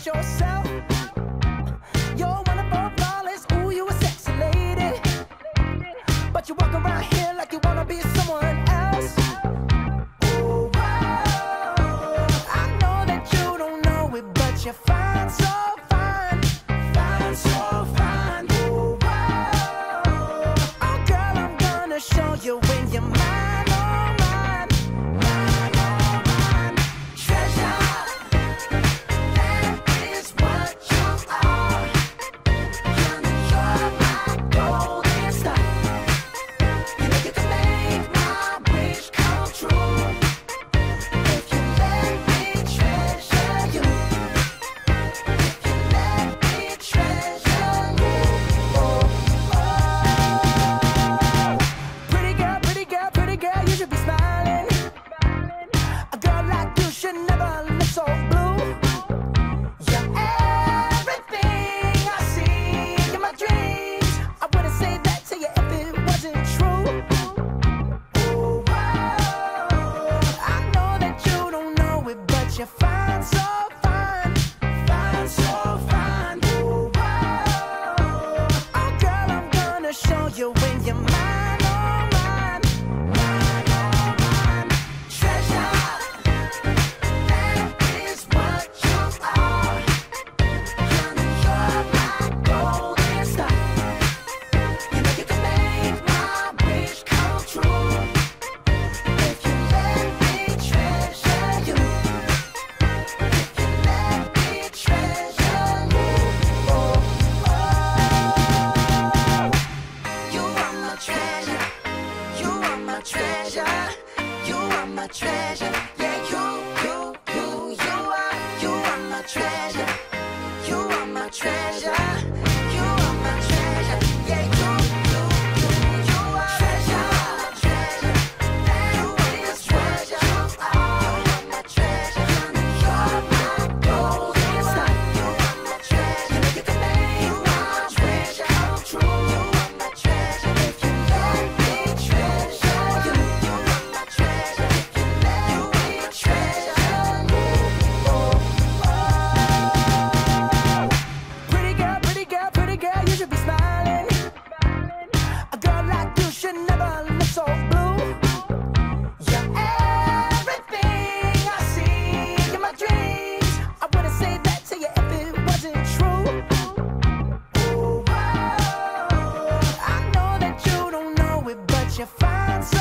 trust yourself. You're wonderful, flawless, ooh, you a sexy lady. But you walk around here like you wanna be someone else. Ooh, whoa. I know that you don't know it, but you're fine, so fine. Fine, so fine. Ooh, whoa. Oh, girl, I'm gonna show you when you're mine, oh, mine. Mine, oh, mine. Treasure, that is what you are. Honey, you're my golden star. You know you can make my wish come true. If you let me treasure you. If you let me treasure you. Oh, oh. Pretty girl, pretty girl, pretty girl, you should be smiling. A girl like you should never look so blue. You're everything I see in my dreams. I wouldn't say that to you if it wasn't true. Ooh, whoa. I know that you don't know it, but you're fine, so fine. Fine, so fine. Ooh, whoa. Oh, girl, I'm gonna show you when you're mine, oh, mine. Mine, oh, mine. Treasure, that is what you are. Honey, you're my golden star. You know you can make my wish come true. If you let me treasure you. If you let me treasure you. Oh, oh. You are my treasure. You are my treasure. You are my treasure. Yeah, you are my treasure. You are my treasure. You are my treasure. Yeah, you are treasure. You are my treasure. You are my treasure. You're my golden star. You are my treasure. You know you can make my wish come true. You are my treasure. If you let me treasure you. You are my treasure. If you let me treasure you. Oh, oh. Pretty girl, pretty girl, pretty girl, you should be smiling. A girl like you should never look so blue. You're everything I see in my dreams. I wouldn't say that to you if it wasn't true. Ooh, whoa. I know that you don't know it, but you're fine, so